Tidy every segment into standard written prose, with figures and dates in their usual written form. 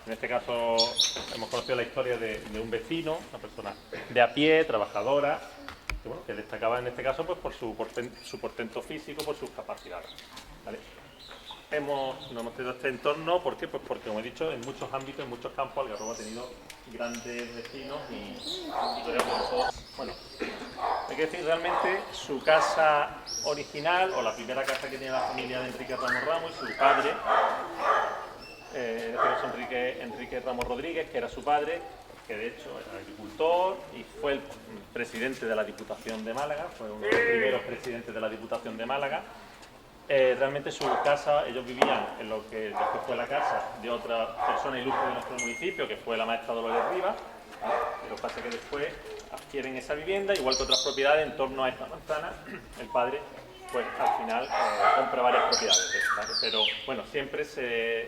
En este caso hemos conocido la historia de un vecino, una persona de a pie, trabajadora, que, bueno, que destacaba en este caso pues, por su portento físico, por sus capacidades. ¿Vale? Nos hemos tenido este entorno, ¿por qué? Pues porque, como he dicho, en muchos ámbitos, en muchos campos, Algarrobo ha tenido grandes vecinos y bueno, hay que decir realmente su casa original, o la primera casa que tiene la familia de Enrique Ramos Ramos y su padre, Enrique Ramos Rodríguez, que era su padre, que de hecho era agricultor y fue el presidente de la Diputación de Málaga, fue uno de los primeros presidentes de la Diputación de Málaga. Realmente su casa, ellos vivían en lo que después fue la casa de otra persona ilustre de nuestro municipio, que fue la maestra Dolores Rivas. Lo que pasa es que después adquieren esa vivienda, igual que otras propiedades en torno a esta manzana. El padre, pues al final compra varias propiedades, ¿vale? Pero bueno, siempre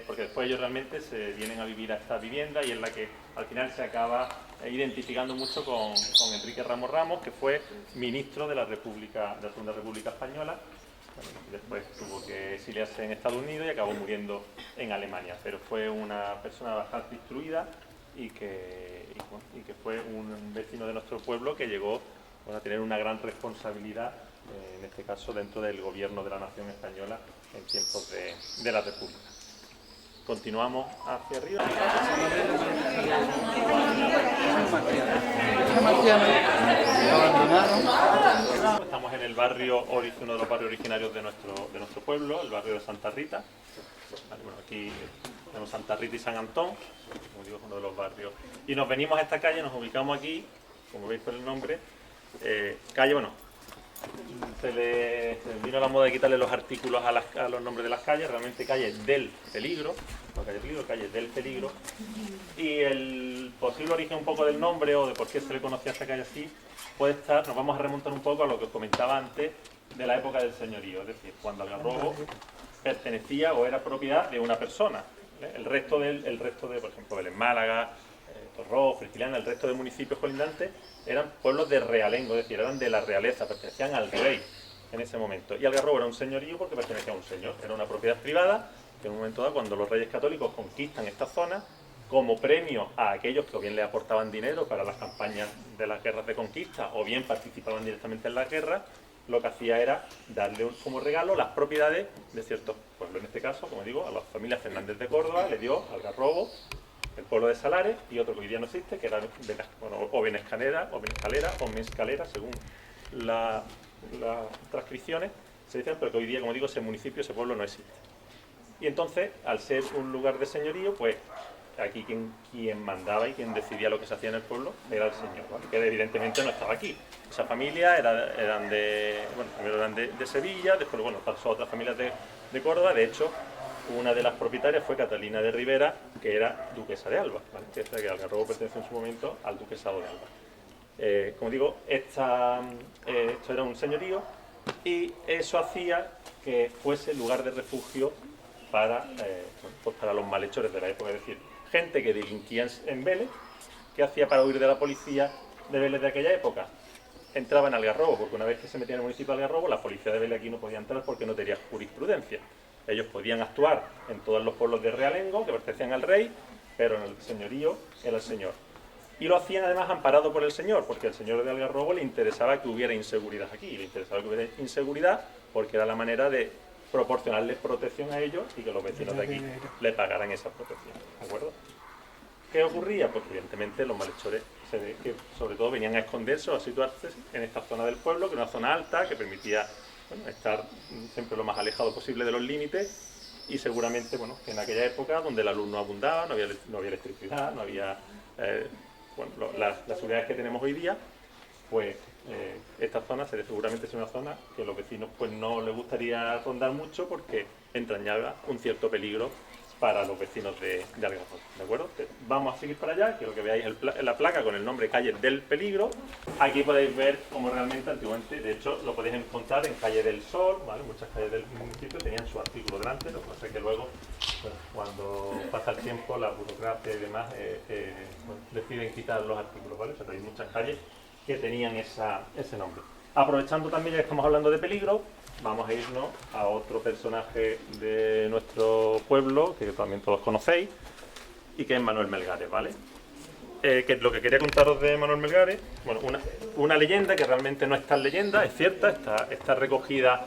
porque después ellos realmente se vienen a vivir a esta vivienda y es la que al final se acaba identificando mucho con Enrique Ramos Ramos, que fue ministro de la Segunda República Española. Después tuvo que exiliarse en Estados Unidos y acabó muriendo en Alemania, pero fue una persona bastante instruida y que fue un vecino de nuestro pueblo que llegó a tener una gran responsabilidad, en este caso dentro del gobierno de la nación española en tiempos de la República. Continuamos hacia arriba. Estamos en el barrio, uno de los barrios originarios de nuestro pueblo, el barrio de Santa Rita. Bueno, aquí tenemos Santa Rita y San Antón, como digo, es uno de los barrios. Y nos venimos a esta calle, nos ubicamos aquí, como veis por el nombre, calle, bueno, se vino la moda de quitarle los artículos a los nombres de las calles, realmente calle del peligro, no calle peligro, calle del peligro. Y el posible origen un poco del nombre o de por qué se le conocía a esta calle así, puede estar, nos vamos a remontar un poco a lo que os comentaba antes de la época del señorío, es decir, cuando Algarrobo pertenecía o era propiedad de una persona. El resto de, por ejemplo, Belén Málaga, Torró, Frigiliana, el resto de municipios colindantes eran pueblos de realengo, es decir, eran de la realeza, pertenecían al rey en ese momento. Y Algarrobo era un señorío porque pertenecía a un señor, era una propiedad privada que en un momento dado, cuando los reyes católicos conquistan esta zona, como premio a aquellos que o bien le aportaban dinero para las campañas de las guerras de conquista o bien participaban directamente en las guerras, lo que hacía era darle como regalo las propiedades de ciertos pueblos. En este caso, como digo, a la familia Fernández de Córdoba le dio Algarrobo, el pueblo de Salares y otro que hoy día no existe, que era o Benescalera o Mezcalera, según las transcripciones, se dicen, pero que hoy día, como digo, ese municipio, ese pueblo no existe. Y entonces, al ser un lugar de señorío, pues aquí quien mandaba y quien decidía lo que se hacía en el pueblo era el señor, ¿vale? Que evidentemente no estaba aquí. Esa familia eran primero eran de Sevilla, después pasó a otras familias de Córdoba. De hecho, una de las propietarias fue Catalina de Rivera, que era duquesa de Alba, ¿vale? Que Algarrobo perteneció en su momento al duquesado de Alba. Como digo, esto era un señorío y eso hacía que fuese lugar de refugio para los malhechores de la época, es decir, gente que delinquía en Vélez, que hacía para huir de la policía de Vélez de aquella época. Entraba en Algarrobo, porque una vez que se metía en el municipio de Algarrobo, la policía de Vélez aquí no podía entrar porque no tenía jurisprudencia. Ellos podían actuar en todos los pueblos de realengo que pertenecían al rey, pero en el señorío era el señor. Y lo hacían además amparado por el señor, porque al señor de Algarrobo le interesaba que hubiera inseguridad aquí, le interesaba que hubiera inseguridad porque era la manera de proporcionarles protección a ellos y que los vecinos de aquí le pagaran esa protección, ¿de acuerdo? ¿Qué ocurría? Pues evidentemente los malhechores se ve que sobre todo venían a esconderse o a situarse en esta zona del pueblo, que era una zona alta que permitía estar siempre lo más alejado posible de los límites y seguramente que en aquella época donde la luz no abundaba, no había electricidad, no había las seguridades que tenemos hoy día, pues esta zona seguramente es una zona que a los vecinos pues no les gustaría rondar mucho porque entrañaba un cierto peligro para los vecinos de Algarrobo, ¿de acuerdo? Vamos a seguir para allá, quiero que veáis la placa con el nombre Calle del Peligro. Aquí podéis ver cómo realmente antiguamente, de hecho lo podéis encontrar en Calle del Sol, ¿vale? Muchas calles del municipio tenían su artículo delante, lo que pasa es que luego, cuando pasa el tiempo, la burocracia y demás deciden quitar los artículos, ¿vale? O sea, hay muchas calles que tenían ese nombre. Aprovechando también, ya que estamos hablando de peligro, vamos a irnos a otro personaje de nuestro pueblo, que también todos conocéis, y que es Manuel Melgares, ¿vale? Que lo que quería contaros de Manuel Melgares, bueno, una leyenda que realmente no es tan leyenda, es cierta, está recogida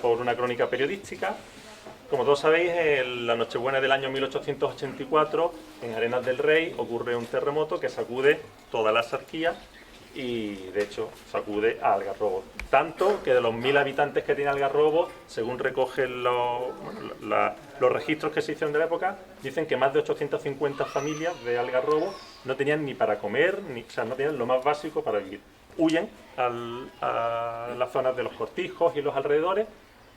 por una crónica periodística. Como todos sabéis, en la Nochebuena del año 1884, en Arenas del Rey, ocurre un terremoto que sacude toda la Axarquía y, de hecho, sacude a Algarrobo. Tanto que de los 1000 habitantes que tiene Algarrobo, según recogen los registros que se hicieron de la época, dicen que más de 850 familias de Algarrobo no tenían ni para comer, o sea, no tenían lo más básico para vivir. Huyen a las zonas de los cortijos y los alrededores,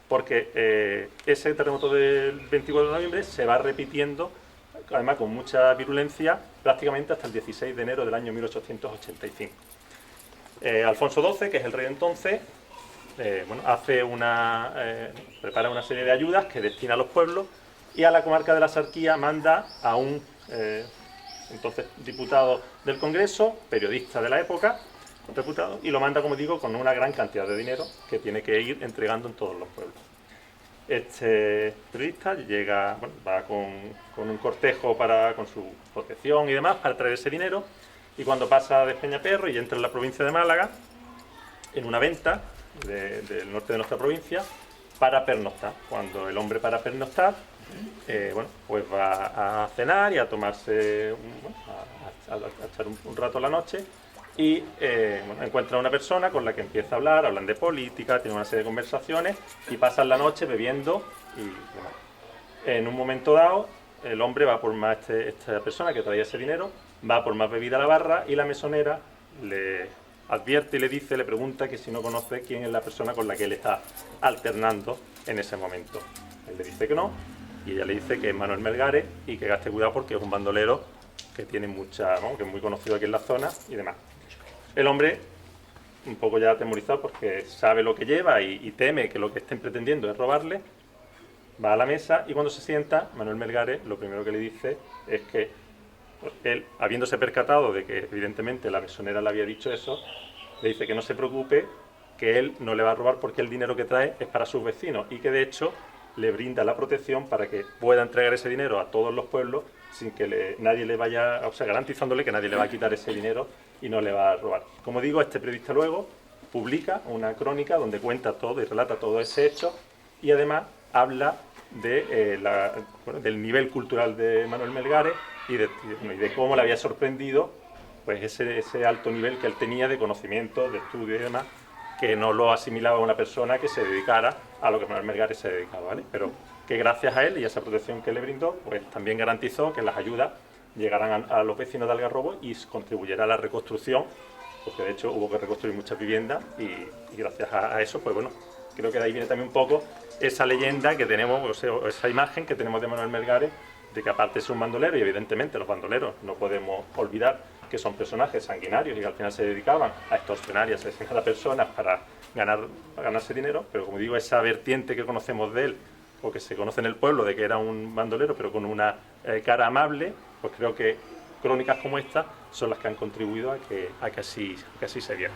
porque ese terremoto del 24 de noviembre se va repitiendo, además con mucha virulencia, prácticamente hasta el 16 de enero del año 1885. Alfonso XII, que es el rey de entonces, prepara una serie de ayudas que destina a los pueblos, y a la comarca de la Axarquía manda a un entonces diputado del Congreso, periodista de la época, reputado, y lo manda, como digo, con una gran cantidad de dinero que tiene que ir entregando en todos los pueblos. Este periodista llega, va con un cortejo con su protección y demás para traer ese dinero, y cuando pasa de Peñaperro y entra en la provincia de Málaga, en una venta del norte de nuestra provincia, para pernoctar. Cuando el hombre para pernoctar, pues va a cenar y a tomarse, a echar un rato a la noche, y encuentra a una persona con la que empieza a hablar, hablan de política, tienen una serie de conversaciones y pasan la noche bebiendo y demás. En un momento dado, el hombre va por más, esta persona que traía ese dinero, va por más bebida a la barra, y la mesonera le advierte y le pregunta que si no conoce quién es la persona con la que él está alternando en ese momento. Él le dice que no, y ella le dice que es Manuel Melgares y que gaste cuidado porque es un bandolero que tiene que es muy conocido aquí en la zona y demás. El hombre, un poco ya atemorizado porque sabe lo que lleva y teme que lo que estén pretendiendo es robarle, va a la mesa, y cuando se sienta, Manuel Melgares lo primero que le dice es que él, habiéndose percatado de que evidentemente la mesonera le había dicho eso, le dice que no se preocupe, que él no le va a robar porque el dinero que trae es para sus vecinos, y que de hecho le brinda la protección para que pueda entregar ese dinero a todos los pueblos sin que nadie le vaya, o sea, garantizándole que nadie le va a quitar ese dinero y no le va a robar. Como digo, este periodista luego publica una crónica donde cuenta todo y relata todo ese hecho, y además habla del nivel cultural de Manuel Melgares y de cómo le había sorprendido pues ese alto nivel que él tenía de conocimiento, de estudio y demás, que no lo asimilaba a una persona que se dedicara a lo que Manuel Melgares se dedicaba, ¿vale? Pero que gracias a él y a esa protección que le brindó, pues también garantizó que las ayudas llegaran a los vecinos de Algarrobo y contribuyera a la reconstrucción, porque de hecho hubo que reconstruir muchas viviendas, y gracias a eso, pues bueno, creo que de ahí viene también un poco esa leyenda que tenemos, o sea, esa imagen que tenemos de Manuel Melgares, de que aparte es un bandolero, y evidentemente los bandoleros no podemos olvidar que son personajes sanguinarios y que al final se dedicaban a extorsionar y a asesinar a personas para ganarse dinero, pero como digo, esa vertiente que conocemos de él, o que se conoce en el pueblo, de que era un bandolero pero con una cara amable, pues creo que crónicas como esta son las que han contribuido a que así se viera.